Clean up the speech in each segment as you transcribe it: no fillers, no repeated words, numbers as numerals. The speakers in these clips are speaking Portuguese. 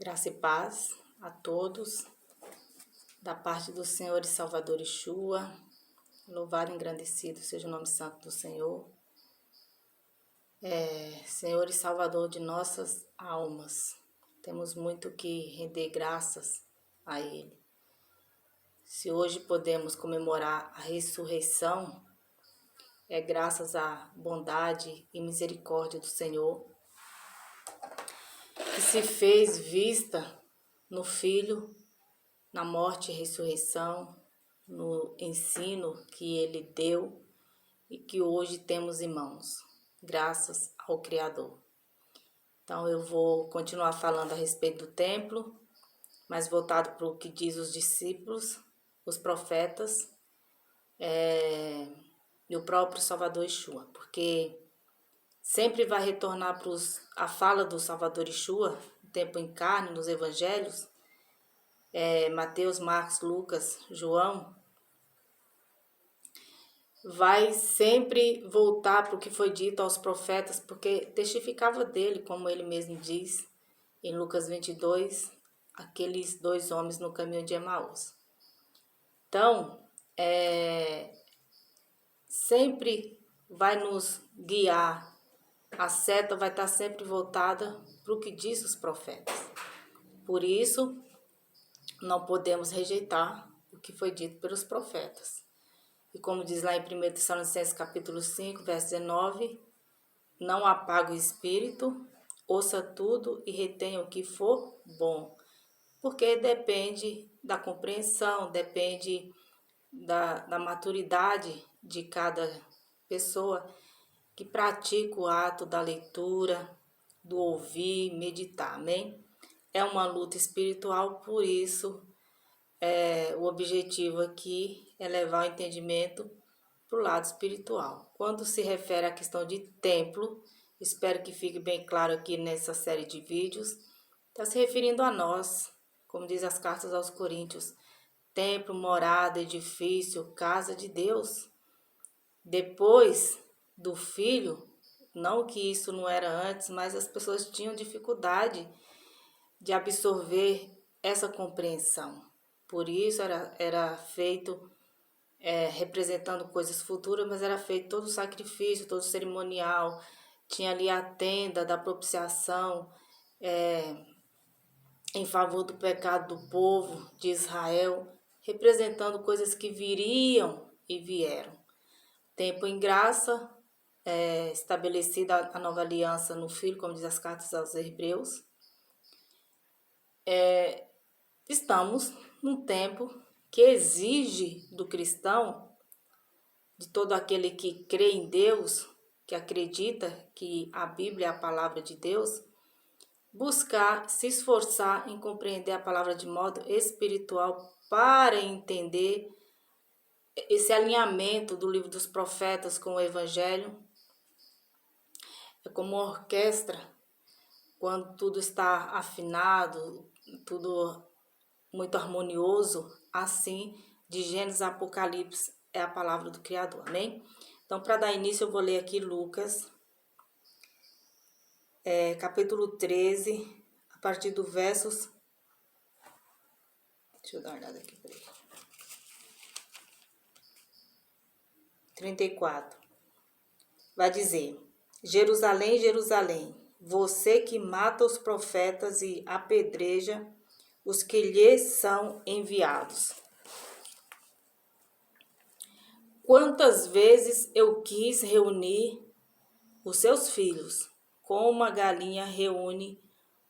Graça e paz a todos, da parte do Senhor e Salvador Yeshua. Louvado e engrandecido seja o nome santo do Senhor. Senhor e Salvador de nossas almas. Temos muito que render graças a Ele. Se hoje podemos comemorar a ressurreição, é graças à bondade e misericórdia do Senhor, que se fez vista no Filho, na morte e ressurreição, no ensino que Ele deu e que hoje temos em mãos, graças ao Criador. Então eu vou continuar falando a respeito do templo, mas voltado para o que diz os discípulos, os profetas e o próprio Salvador Yeshua, porque sempre vai retornar para a fala do Salvador Yeshua, o tempo em carne, nos evangelhos, Mateus, Marcos, Lucas, João, vai sempre voltar para o que foi dito aos profetas, porque testificava dele, como ele mesmo diz em Lucas 22, aqueles dois homens no caminho de Emaús. Então, sempre vai nos guiar, a seta vai estar sempre voltada para o que diz os profetas. Por isso, não podemos rejeitar o que foi dito pelos profetas. E como diz lá em 1 Tessalonicenses capítulo 5, verso 19, não apague o espírito, ouça tudo e retenha o que for bom. Porque depende da compreensão, depende da maturidade de cada pessoa que pratica o ato da leitura, do ouvir, meditar, amém? É uma luta espiritual, por isso o objetivo aqui é levar o entendimento para o lado espiritual. Quando se refere à questão de templo, espero que fique bem claro aqui nessa série de vídeos, está se referindo a nós, como diz as cartas aos Coríntios, templo, morada, edifício, casa de Deus. Depois do Filho, não que isso não era antes, mas as pessoas tinham dificuldade de absorver essa compreensão. Por isso era feito, representando coisas futuras, mas era feito todo o sacrifício, todo o cerimonial. Tinha ali a tenda da propiciação em favor do pecado do povo de Israel, representando coisas que viriam e vieram. Tempo em graça, estabelecida a nova aliança no Filho, como diz as cartas aos Hebreus. Estamos num tempo que exige do cristão, de todo aquele que crê em Deus, que acredita que a Bíblia é a palavra de Deus, buscar, se esforçar em compreender a palavra de modo espiritual para entender esse alinhamento do livro dos profetas com o Evangelho. É como uma orquestra, quando tudo está afinado, tudo muito harmonioso, assim, de Gênesis a Apocalipse é a palavra do Criador, amém? Então, para dar início, eu vou ler aqui Lucas, capítulo 13, a partir do versos... Deixa eu dar uma olhada aqui, peraí. 34. Vai dizer: Jerusalém, Jerusalém, você que mata os profetas e apedreja os que lhe são enviados. Quantas vezes eu quis reunir os seus filhos, como uma galinha reúne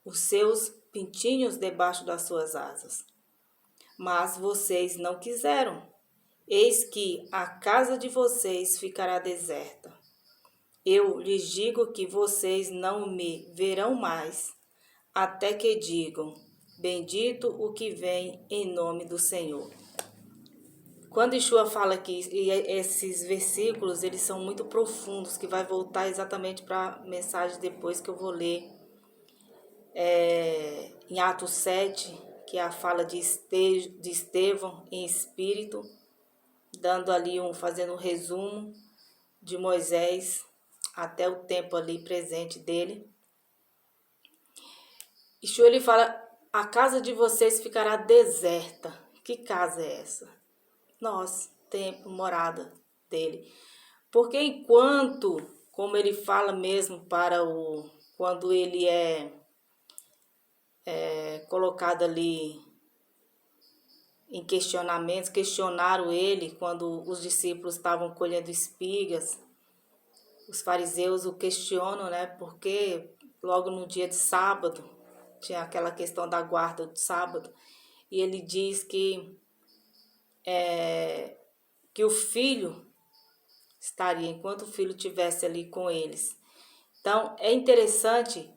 os seus pintinhos debaixo das suas asas. Mas vocês não quiseram. Eis que a casa de vocês ficará deserta. Eu lhes digo que vocês não me verão mais, até que digam: bendito o que vem em nome do Senhor. Quando Yeshua fala aqui, e esses versículos, eles são muito profundos, que vai voltar exatamente para a mensagem depois que eu vou ler em Atos 7, que é a fala de Estevão em espírito, dando ali fazendo um resumo de Moisés até o tempo ali presente dele. Yeshua, ele fala a casa de vocês ficará deserta. Que casa é essa? Nós, templo, morada dele. Porque enquanto, como ele fala mesmo quando ele é colocado ali em questionamentos, questionaram ele quando os discípulos estavam colhendo espigas. Os fariseus o questionam, né? Porque logo no dia de sábado, tinha aquela questão da guarda do sábado, e ele diz que o filho estaria, enquanto o filho estivesse ali com eles. Então, é interessante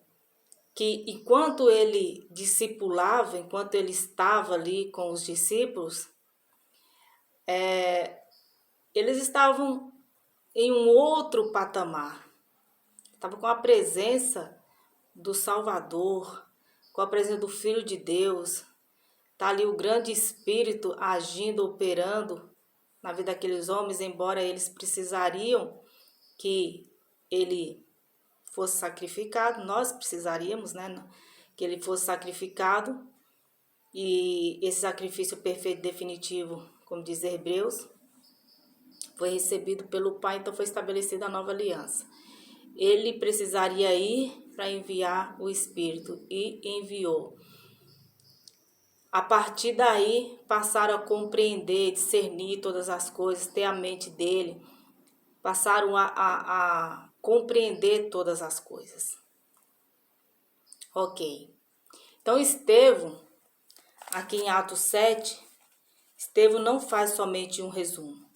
que enquanto ele discipulava, enquanto ele estava ali com os discípulos, eles estavam em um outro patamar. Estavam com a presença do Salvador, com a presença do Filho de Deus. Está ali o grande Espírito agindo, operando na vida daqueles homens, embora eles precisariam que ele fosse sacrificado, nós precisaríamos, né, que ele fosse sacrificado, e esse sacrifício perfeito definitivo, como diz Hebreus, foi recebido pelo Pai, então foi estabelecida a nova aliança. Ele precisaria ir para enviar o Espírito, e enviou. A partir daí, passaram a compreender, discernir todas as coisas, ter a mente dele, passaram a compreender todas as coisas. Ok. Então, Estevão, aqui em Atos 7, Estevão não faz somente um resumo.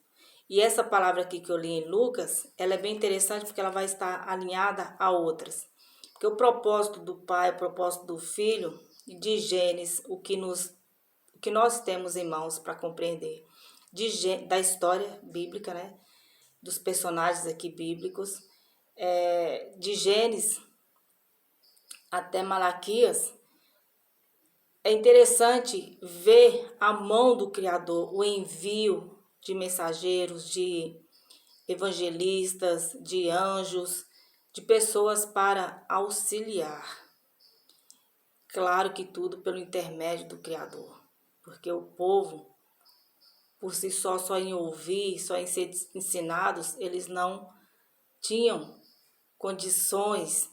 E essa palavra aqui que eu li em Lucas, ela é bem interessante porque ela vai estar alinhada a outras. Porque o propósito do Pai, o propósito do Filho, de Gênesis, o que nós temos em mãos para compreender da história bíblica, né? Dos personagens aqui bíblicos, de Gênesis até Malaquias, é interessante ver a mão do Criador, o envio de mensageiros, de evangelistas, de anjos, de pessoas para auxiliar. Claro que tudo pelo intermédio do Criador, porque o povo, por si só em ouvir, só em ser ensinados, eles não tinham condições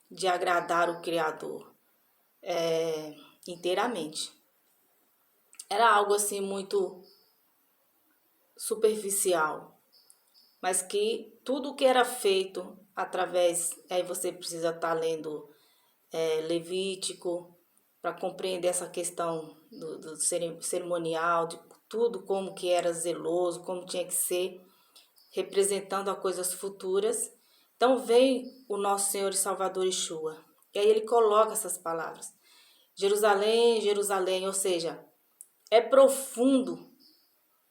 de agradar o Criador inteiramente. Era algo assim muito superficial, mas que tudo que era feito através, aí você precisa estar lendo Levítico para compreender essa questão do cerimonial, de tudo como que era zeloso, como tinha que ser, representando a coisas futuras. Então vem o nosso Senhor e Salvador Yeshua, e aí ele coloca essas palavras. Jerusalém, Jerusalém, ou seja, é profundo,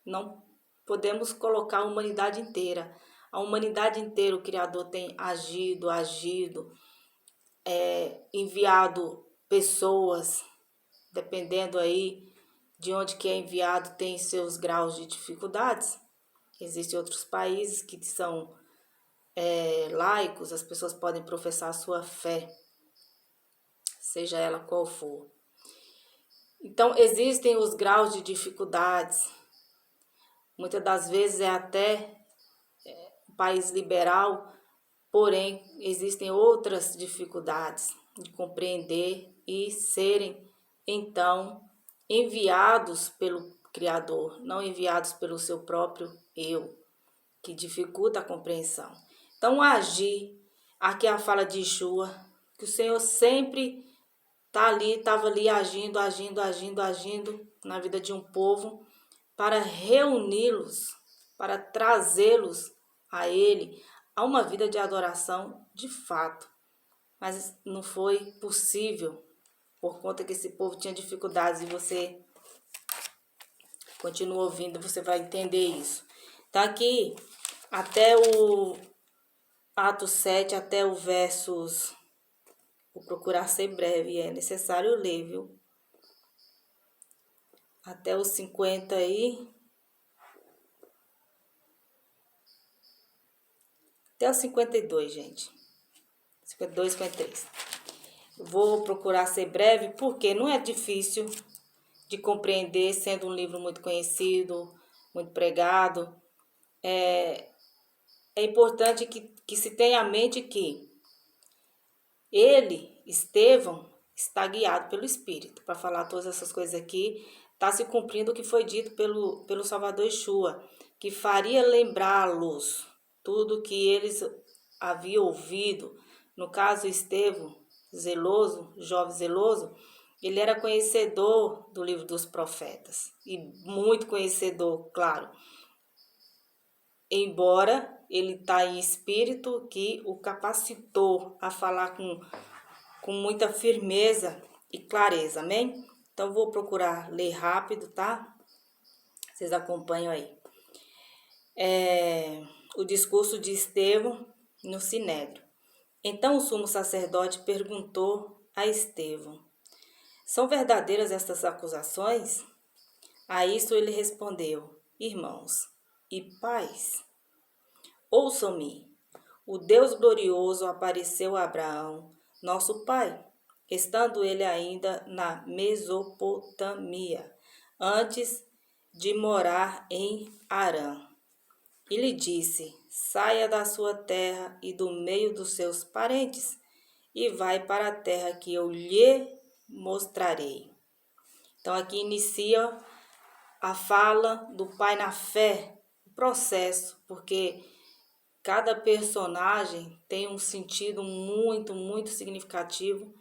não podemos colocar a humanidade inteira. A humanidade inteira o Criador tem agido, enviado pessoas, dependendo aí de onde que é enviado, tem seus graus de dificuldades. Existem outros países que são laicos, as pessoas podem professar a sua fé, seja ela qual for. Então, existem os graus de dificuldades. Muitas das vezes é até um país liberal, porém, existem outras dificuldades de compreender e serem, então, enviados pelo Criador, não enviados pelo seu próprio eu, que dificulta a compreensão. Então, agir, aqui é a fala de Yeshua, que o Senhor sempre estava ali agindo na vida de um povo para reuni-los, para trazê-los a Ele, a uma vida de adoração de fato. Mas não foi possível, por conta que esse povo tinha dificuldades, e você continua ouvindo, você vai entender isso. Tá aqui, até o Atos 7, até o versos... Vou procurar ser breve, é necessário ler, viu? Até os 50 aí. Até os 52, gente. 52, 53. vou procurar ser breve, porque não é difícil de compreender, sendo um livro muito conhecido, muito pregado. É importante que se tenha a mente que ele, Estevão, está guiado pelo Espírito para falar todas essas coisas aqui. Está se cumprindo o que foi dito pelo Salvador Yeshua, que faria lembrá-los tudo que eles haviam ouvido. No caso, Estevão, zeloso, jovem zeloso, ele era conhecedor do livro dos profetas, e muito conhecedor, claro. Embora ele está em espírito que o capacitou a falar com muita firmeza e clareza, amém? Então, vou procurar ler rápido, tá? Vocês acompanham aí. O discurso de Estevão no Sinédrio. Então, o sumo sacerdote perguntou a Estevão: são verdadeiras estas acusações? A isso ele respondeu: irmãos e pais, ouçam-me. O Deus glorioso apareceu a Abraão, nosso pai, estando ele ainda na Mesopotâmia, antes de morar em Harã. E lhe disse: saia da sua terra e do meio dos seus parentes, e vai para a terra que eu lhe mostrarei. Então, aqui inicia a fala do pai na fé, o processo, porque cada personagem tem um sentido muito, muito significativo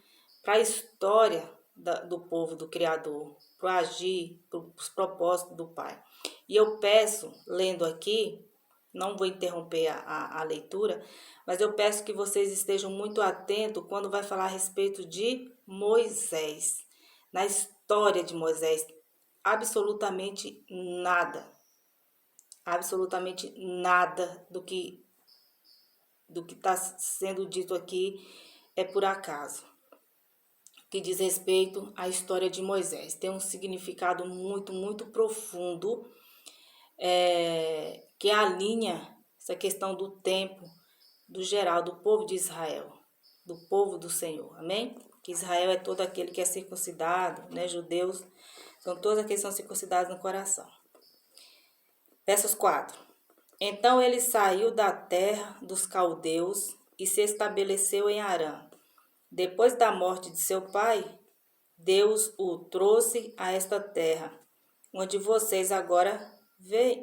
para a história do povo, do Criador, para o agir, para os propósitos do Pai. E eu peço, lendo aqui, não vou interromper a leitura, mas eu peço que vocês estejam muito atentos quando vai falar a respeito de Moisés. Na história de Moisés, absolutamente nada do que está sendo dito aqui é por acaso. Que diz respeito à história de Moisés. Tem um significado muito, muito profundo, que alinha essa questão do tempo, do geral, do povo de Israel, do povo do Senhor, amém? Que Israel é todo aquele que é circuncidado, né? Judeus são todos aqueles que são circuncidados no coração. Versos 4. Então ele saiu da terra dos caldeus e se estabeleceu em Harã. Depois da morte de seu pai, Deus o trouxe a esta terra, onde vocês agora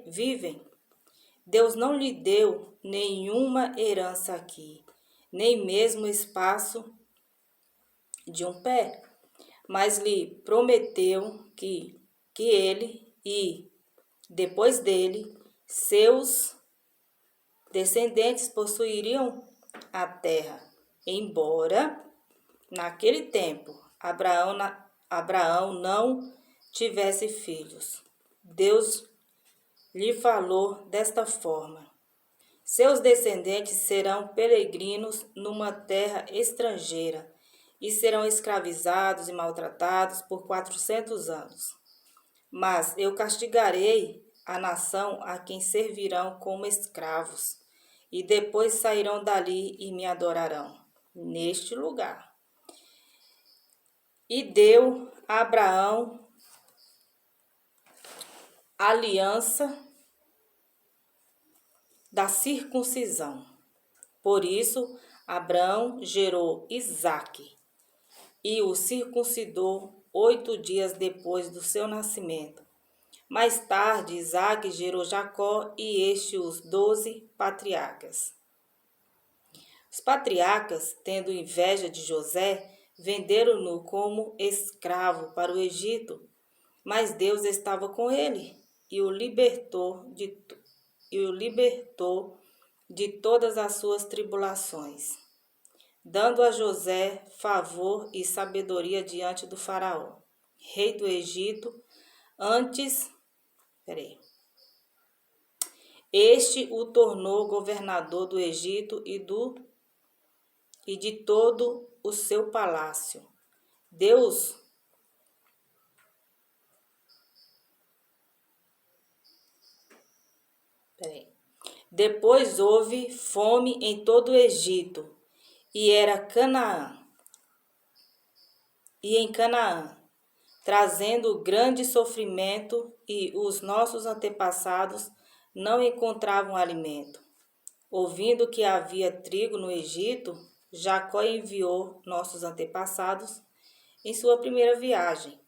vivem. Deus não lhe deu nenhuma herança aqui, nem mesmo espaço de um pé, mas lhe prometeu que ele e, depois dele, seus descendentes possuiriam a terra, embora naquele tempo Abraão não tivesse filhos. Deus lhe falou desta forma: seus descendentes serão peregrinos numa terra estrangeira e serão escravizados e maltratados por 400 anos. Mas eu castigarei a nação a quem servirão como escravos, e depois sairão dali e me adorarão neste lugar. E deu a Abraão a aliança da circuncisão. Por isso, Abraão gerou Isaque e o circuncidou 8 dias depois do seu nascimento. Mais tarde, Isaque gerou Jacó e este os 12 patriarcas. Os patriarcas, tendo inveja de José, venderam-no como escravo para o Egito, mas Deus estava com ele e o libertou de todas as suas tribulações, dando a José favor e sabedoria diante do faraó, rei do Egito. Este o tornou governador do Egito e de todo o seu palácio. Depois houve fome em todo o Egito, e era Canaã e em Canaã, trazendo grande sofrimento, e os nossos antepassados não encontravam alimento. Ouvindo que havia trigo no Egito, Jacó enviou nossos antepassados em sua primeira viagem.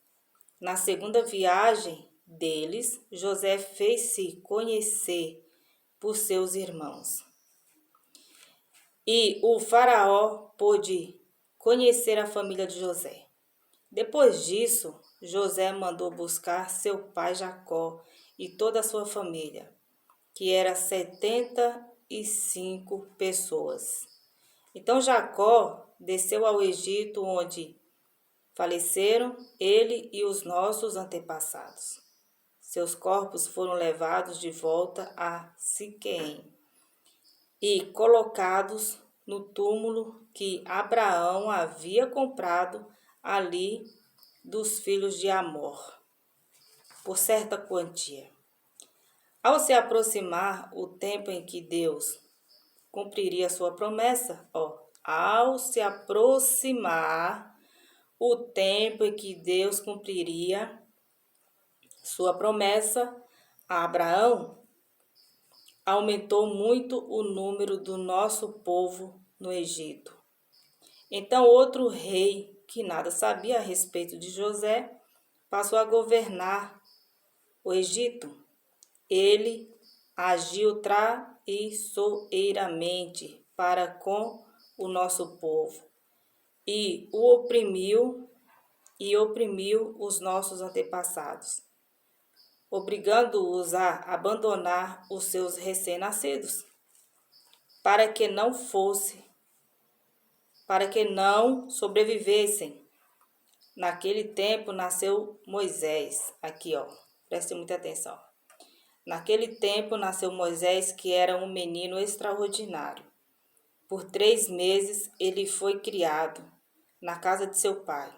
Na segunda viagem deles, José fez-se conhecer por seus irmãos. E o faraó pôde conhecer a família de José. Depois disso, José mandou buscar seu pai Jacó e toda a sua família, que era 75 pessoas. Então Jacó desceu ao Egito, onde faleceram ele e os nossos antepassados. Seus corpos foram levados de volta a Siquém e colocados no túmulo que Abraão havia comprado ali dos filhos de Amor, por certa quantia. Ao se aproximar o tempo em que Deus cumpriria sua promessa, ao se aproximar o tempo em que Deus cumpriria sua promessa a Abraão, aumentou muito o número do nosso povo no Egito. Então outro rei, que nada sabia a respeito de José, passou a governar o Egito. Ele agiu traiçoeiramente para com o nosso povo e oprimiu os nossos antepassados, obrigando-os a abandonar os seus recém-nascidos, para que não sobrevivessem. Naquele tempo nasceu Moisés. Aqui, preste muita atenção. Naquele tempo nasceu Moisés, que era um menino extraordinário. Por 3 meses ele foi criado na casa de seu pai.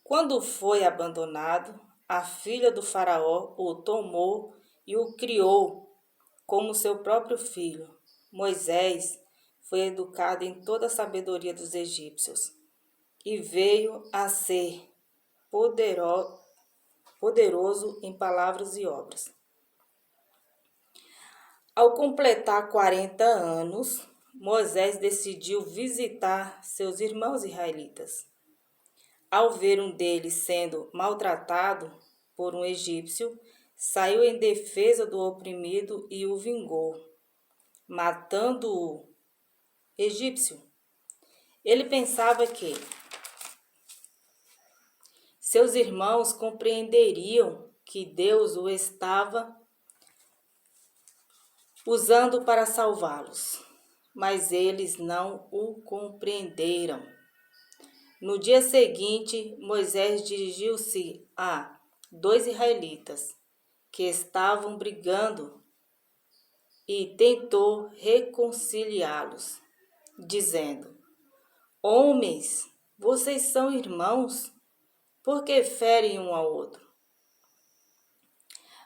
Quando foi abandonado, a filha do faraó o tomou e o criou como seu próprio filho. Moisés foi educado em toda a sabedoria dos egípcios e veio a ser poderoso em palavras e obras. Ao completar 40 anos, Moisés decidiu visitar seus irmãos israelitas. Ao ver um deles sendo maltratado por um egípcio, saiu em defesa do oprimido e o vingou, matando o egípcio. Ele pensava que seus irmãos compreenderiam que Deus o estava usando para salvá-los, mas eles não o compreenderam. No dia seguinte, Moisés dirigiu-se a 2 israelitas que estavam brigando e tentou reconciliá-los, dizendo: Homens, vocês são irmãos, por que ferem um ao outro?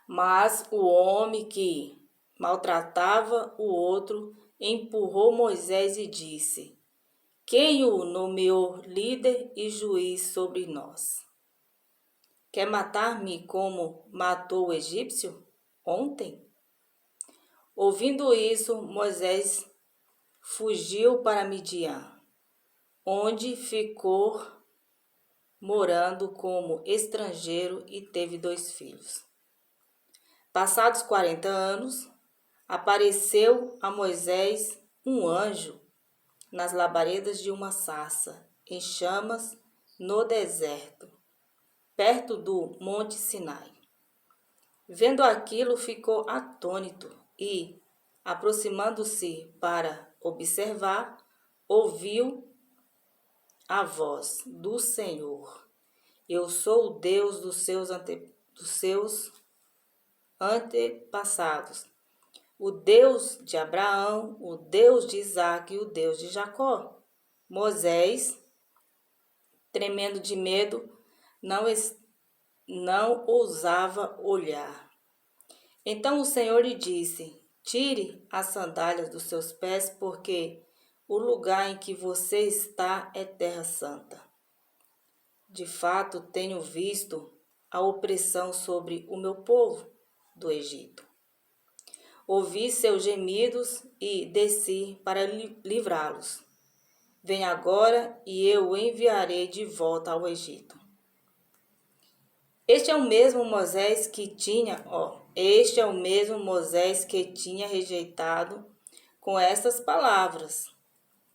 Mas o homem que maltratava o outro empurrou Moisés e disse: Quem o nomeou líder e juiz sobre nós? Quer matar-me como matou o egípcio ontem? Ouvindo isso, Moisés fugiu para Midian, onde ficou morando como estrangeiro e teve 2 filhos. Passados 40 anos, apareceu a Moisés um anjo nas labaredas de uma sarça em chamas no deserto, perto do Monte Sinai. Vendo aquilo, ficou atônito e, aproximando-se para observar, ouviu a voz do Senhor: Eu sou o Deus dos seus antepassados, o Deus de Abraão, o Deus de Isaque e o Deus de Jacó. Moisés, tremendo de medo, não ousava olhar. Então o Senhor lhe disse: Tire as sandálias dos seus pés, porque o lugar em que você está é terra santa. de fato tenho visto a opressão sobre o meu povo do Egito. Ouvi seus gemidos e desci para livrá-los. Vem agora e eu o enviarei de volta ao Egito. Este é o mesmo Moisés que tinha rejeitado com essas palavras.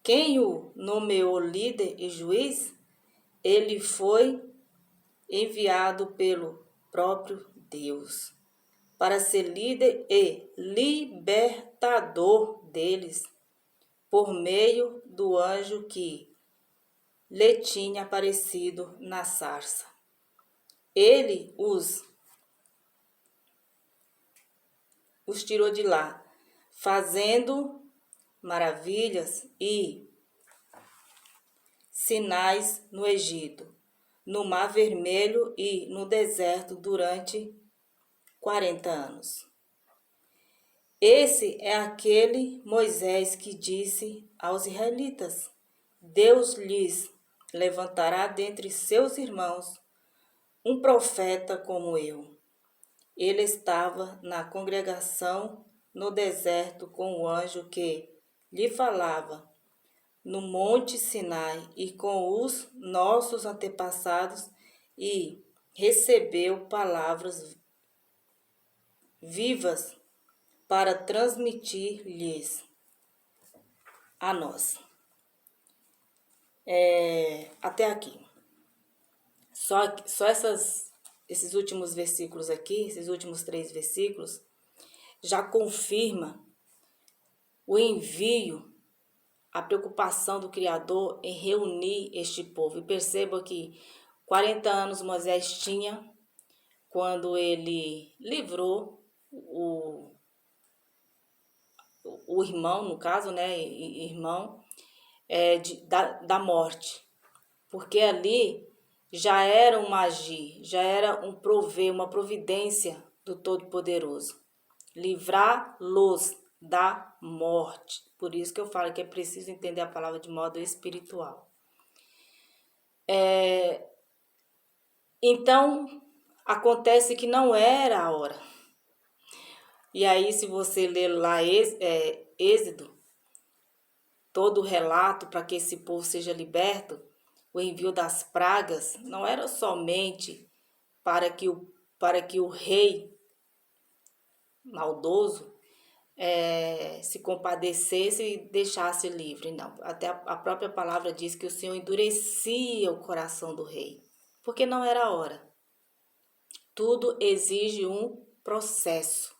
Quem o nomeou líder e juiz? Ele foi enviado pelo próprio Deus para ser líder e libertador deles, por meio do anjo que lhe tinha aparecido na sarça. Ele os tirou de lá, fazendo maravilhas e sinais no Egito, no Mar Vermelho e no deserto durante 40 anos. Esse é aquele Moisés que disse aos israelitas: Deus lhes levantará dentre seus irmãos um profeta como eu. Ele estava na congregação no deserto com o anjo que lhe falava no Monte Sinai e com os nossos antepassados e recebeu palavras vivas para transmitir-lhes a nós. Até aqui. Só esses últimos versículos aqui, esses últimos 3 versículos, já confirma o envio, a preocupação do Criador em reunir este povo. E perceba que 40 anos Moisés tinha quando ele livrou o irmão, no caso, né, irmão, da morte. Porque ali já era um agir, já era um prover, uma providência do Todo-Poderoso. Livrá-los da morte. Por isso que eu falo que é preciso entender a palavra de modo espiritual. Então, acontece que não era a hora. E aí, se você ler lá Êxodo, todo o relato para que esse povo seja liberto, o envio das pragas não era somente para que o rei maldoso se compadecesse e deixasse livre. Não, até a própria palavra diz que o Senhor endurecia o coração do rei, porque não era a hora. Tudo exige um processo,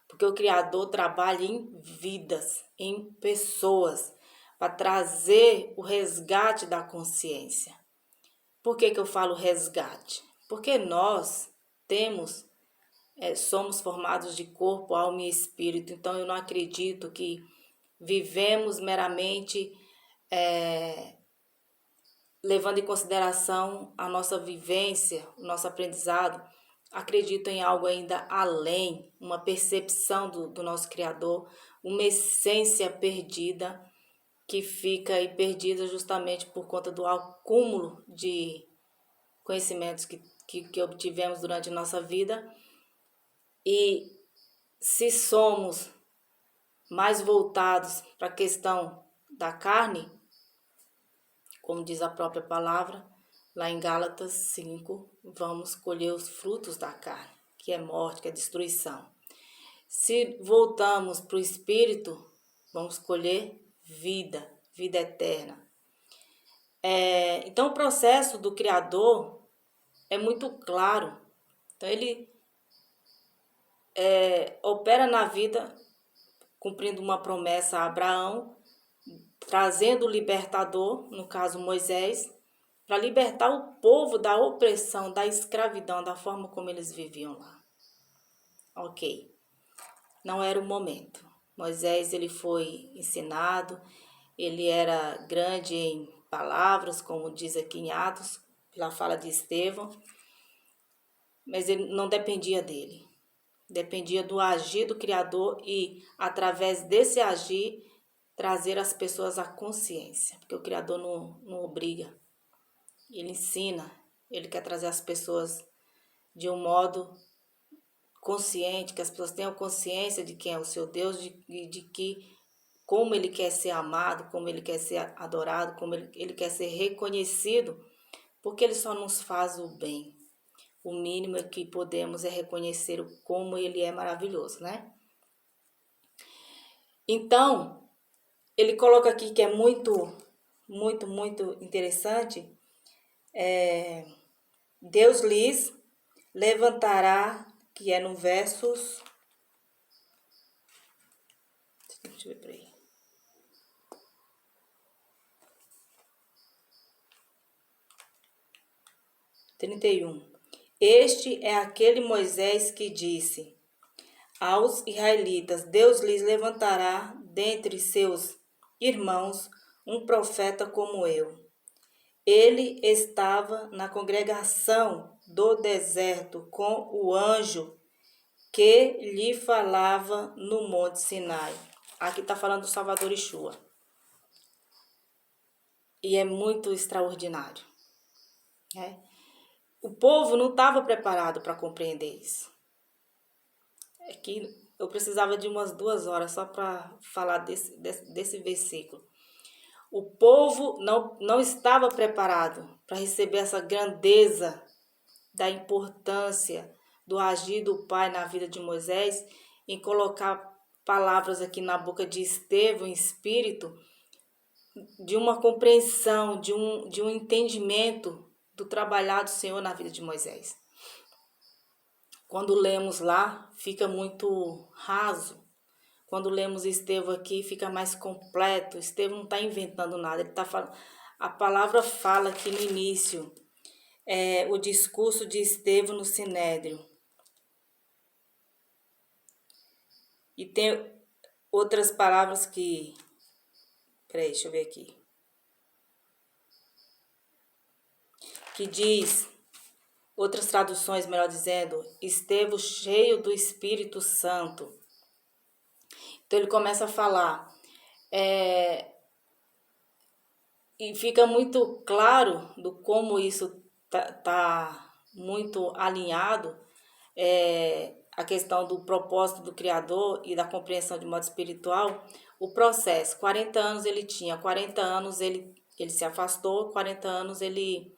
porque o Criador trabalha em vidas, em pessoas, para trazer o resgate da consciência. Por que eu falo resgate? Porque nós somos formados de corpo, alma e espírito. Então eu não acredito que vivemos meramente levando em consideração a nossa vivência, o nosso aprendizado. Acredito em algo ainda além, uma percepção do nosso Criador, uma essência perdida, que fica aí perdida justamente por conta do acúmulo de conhecimentos que obtivemos durante a nossa vida. E se somos mais voltados para a questão da carne, como diz a própria palavra, lá em Gálatas 5, vamos colher os frutos da carne, que é morte, que é destruição. Se voltamos para o Espírito, vamos colher vida, vida eterna. Então o processo do Criador é muito claro. Então ele opera na vida, cumprindo uma promessa a Abraão, trazendo o libertador, no caso Moisés, para libertar o povo da opressão, da escravidão, da forma como eles viviam lá. Ok, não era o momento. Moisés, ele foi ensinado, ele era grande em palavras, como diz aqui em Atos, pela fala de Estevão, mas ele não dependia dele. Dependia do agir do Criador e, através desse agir, trazer as pessoas à consciência, porque o Criador não obriga, ele ensina, Ele quer trazer as pessoas de um modo consciente, que as pessoas tenham consciência de quem é o seu Deus, de que como ele quer ser amado, como ele quer ser adorado, como ele quer ser reconhecido, porque ele só nos faz o bem. O mínimo que podemos é reconhecer como ele é maravilhoso, né? Então, ele coloca aqui que é muito interessante. Deus lhes levantará, que é no versos... Deixa eu ver por aí. 31. Este é aquele Moisés que disse aos israelitas: Deus lhes levantará dentre seus irmãos um profeta como eu. Ele estava na congregação do deserto com o anjo que lhe falava no Monte Sinai. Aqui está falando do Salvador Yeshua. E é muito extraordinário, né? O povo não estava preparado para compreender isso. É que eu precisava de umas 2 horas só para falar desse versículo. O povo não estava preparado para receber essa grandeza da importância do agir do Pai na vida de Moisés, em colocar palavras aqui na boca de Estevão, em espírito, de uma compreensão, de um entendimento do trabalhar do Senhor na vida de Moisés. Quando lemos lá, fica muito raso. Quando lemos Estevão aqui, fica mais completo. Estevão não está inventando nada, ele está falando. A palavra fala aqui no início, o discurso de Estevão no Sinédrio. E tem outras palavras que... Peraí, deixa eu ver aqui. Que diz, outras traduções, melhor dizendo, Estevão cheio do Espírito Santo. Então ele começa a falar. E fica muito claro do como isso tá muito alinhado, a questão do propósito do Criador e da compreensão de modo espiritual. O processo, 40 anos ele tinha, 40 anos ele se afastou, 40 anos ele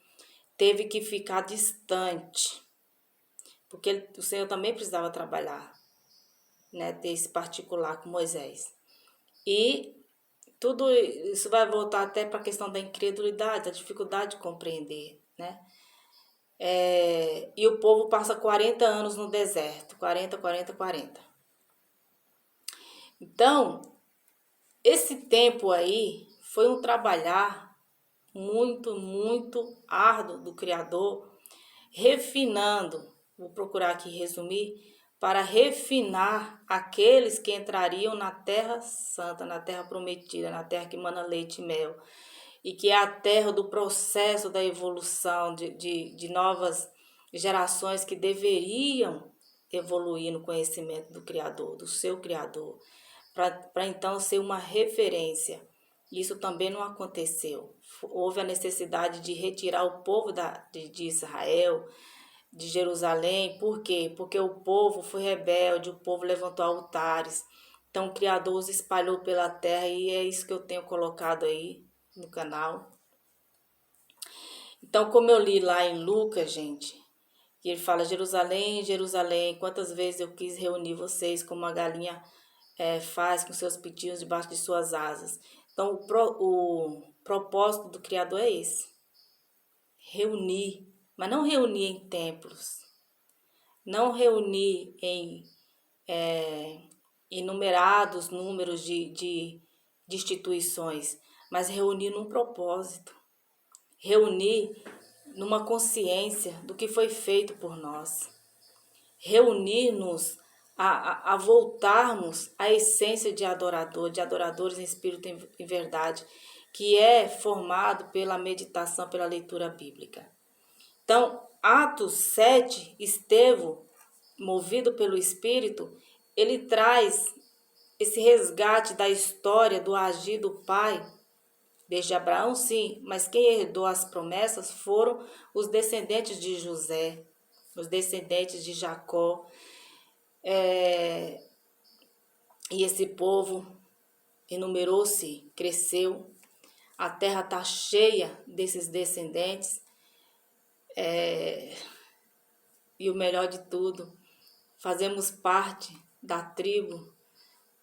teve que ficar distante, porque o Senhor também precisava trabalhar, né, ter esse particular com Moisés. E tudo isso vai voltar até para a questão da incredulidade, da dificuldade de compreender, né? E o povo passa 40 anos no deserto, 40. Então, esse tempo aí foi um trabalhar muito árduo do Criador, refinando, vou procurar aqui resumir, para refinar aqueles que entrariam na terra santa, na terra prometida, na terra que mana leite e mel, e que é a terra do processo da evolução de novas gerações que deveriam evoluir no conhecimento do Criador, do seu Criador, para então ser uma referência. Isso também não aconteceu. Houve a necessidade de retirar o povo de Israel, de Jerusalém. Por quê? Porque o povo foi rebelde, o povo levantou altares. Então o Criador os espalhou pela terra, e é isso que eu tenho colocado aí no canal. Então, como eu li lá em Lucas, gente, que ele fala: Jerusalém, Jerusalém, quantas vezes eu quis reunir vocês como uma galinha faz com seus pitinhos debaixo de suas asas. Então, o propósito do Criador é esse: reunir, mas não reunir em templos, não reunir em inumerados números de instituições, mas reunir num propósito, reunir numa consciência do que foi feito por nós, reunir-nos a voltarmos à essência de adorador, de adoradores em espírito e em verdade, que é formado pela meditação, pela leitura bíblica. Então, Atos 7, Estevão, movido pelo Espírito, ele traz esse resgate da história, do agir do Pai, Desde Abraão, sim, mas quem herdou as promessas foram os descendentes de José, os descendentes de Jacó. E esse povo enumerou-se, cresceu. A terra está cheia desses descendentes. E o melhor de tudo, fazemos parte da tribo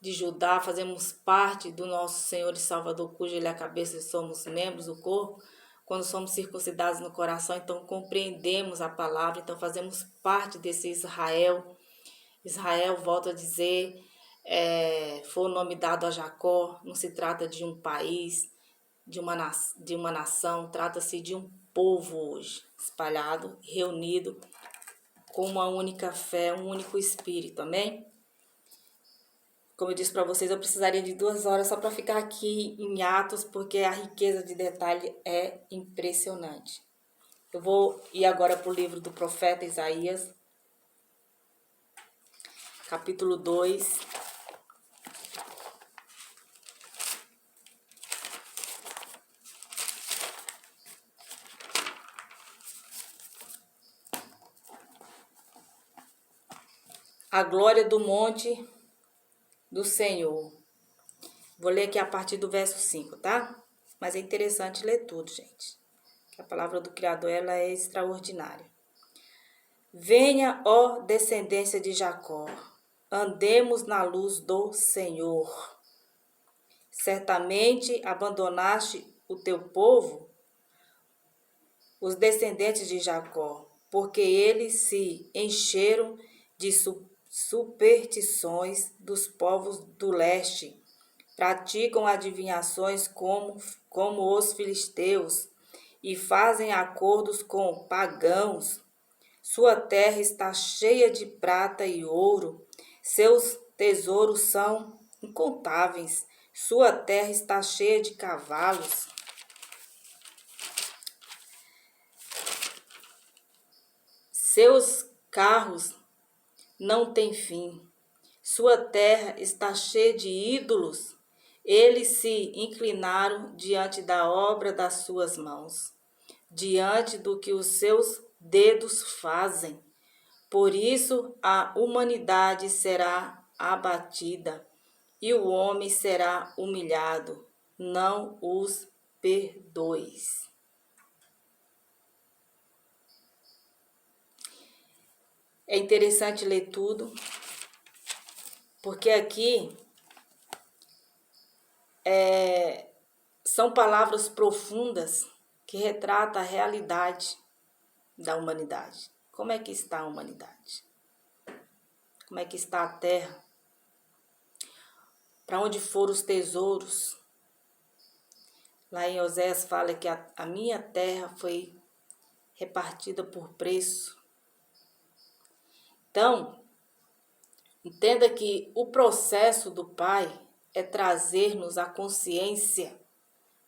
de Judá, fazemos parte do nosso Senhor e Salvador, cujo Ele é a cabeça e somos membros do corpo. Quando somos circuncidados no coração, então compreendemos a palavra, então fazemos parte desse Israel. Israel, volto a dizer, foi o nome dado a Jacó. Não se trata de um país, de uma nação, trata-se de um povo hoje, espalhado, reunido, com uma única fé, um único espírito, amém? Como eu disse para vocês, eu precisaria de 2 horas só para ficar aqui em Atos, porque a riqueza de detalhe é impressionante. Eu vou ir agora para o livro do profeta Isaías, capítulo 2. A glória do monte do Senhor. Vou ler aqui a partir do verso 5, tá? Mas é interessante ler tudo, gente. A palavra do Criador, ela é extraordinária. Venha, ó descendência de Jacó, andemos na luz do Senhor. Certamente abandonaste o teu povo, os descendentes de Jacó, porque eles se encheram de superstições dos povos do leste. Praticam adivinhações como os filisteus e fazem acordos com pagãos. Sua terra está cheia de prata e ouro, seus tesouros são incontáveis. Sua terra está cheia de cavalos. Seus carros não têm fim. Sua terra está cheia de ídolos. Eles se inclinaram diante da obra das suas mãos, diante do que os seus dedos fazem. Por isso a humanidade será abatida e o homem será humilhado. Não os perdoes. É interessante ler tudo, porque aqui são palavras profundas que retratam a realidade da humanidade. Como é que está a humanidade? Como é que está a terra? Para onde foram os tesouros? Lá em Oséias fala que a minha terra foi repartida por preço. Então, entenda que o processo do Pai é trazer-nos a consciência,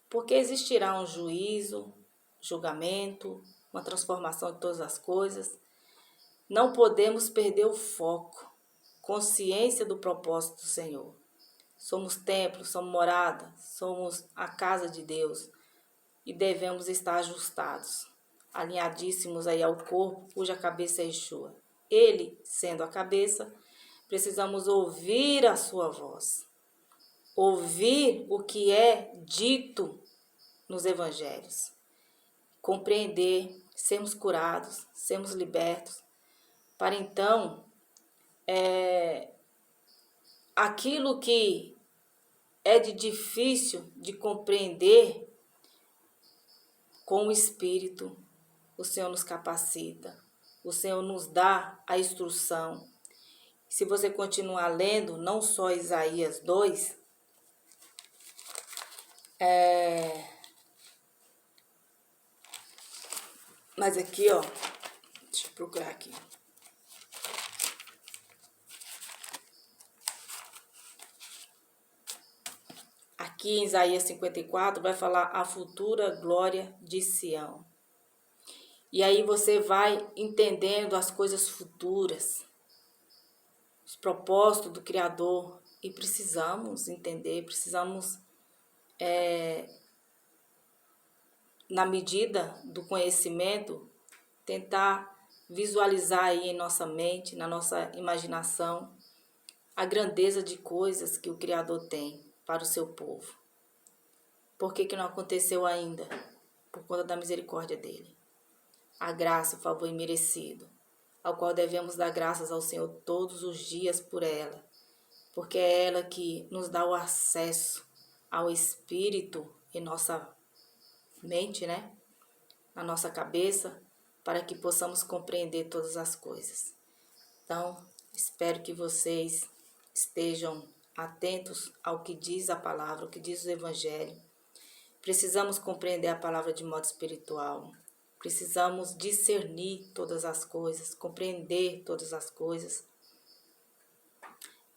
porque existirá um juízo, julgamento, uma transformação de todas as coisas. Não podemos perder o foco, consciência do propósito do Senhor. Somos templo, somos morada, somos a casa de Deus e devemos estar ajustados, alinhadíssimos aí ao corpo cuja cabeça é Yeshua. Ele, sendo a cabeça, precisamos ouvir a sua voz, ouvir o que é dito nos evangelhos, compreender, sermos curados, sermos libertos, para então aquilo que é de difícil de compreender, com o Espírito, o Senhor nos capacita, o Senhor nos dá a instrução. Se você continuar lendo, não só Isaías 2, mas aqui, ó, deixa eu procurar aqui. Aqui em Isaías 54 vai falar a futura glória de Sião. E aí você vai entendendo as coisas futuras, os propósitos do Criador. E precisamos entender, precisamos na medida do conhecimento, tentar visualizar aí em nossa mente, na nossa imaginação, a grandeza de coisas que o Criador tem para o seu povo. Por que não aconteceu ainda? Por conta da misericórdia dele. A graça, o favor imerecido, ao qual devemos dar graças ao Senhor todos os dias por ela, porque é ela que nos dá o acesso ao Espírito em nossa mente, né? Na nossa cabeça, para que possamos compreender todas as coisas. Então, espero que vocês estejam atentos ao que diz a palavra, o que diz o Evangelho. Precisamos compreender a palavra de modo espiritual. Precisamos discernir todas as coisas, compreender todas as coisas,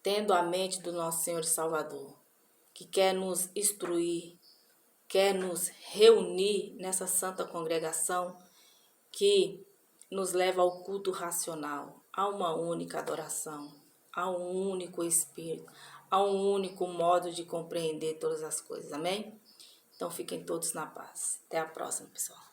tendo a mente do nosso Senhor e Salvador, que quer nos instruir, quer nos reunir nessa santa congregação que nos leva ao culto racional, a uma única adoração, a um único Espírito, a um único modo de compreender todas as coisas. Amém? Então fiquem todos na paz. Até a próxima, pessoal.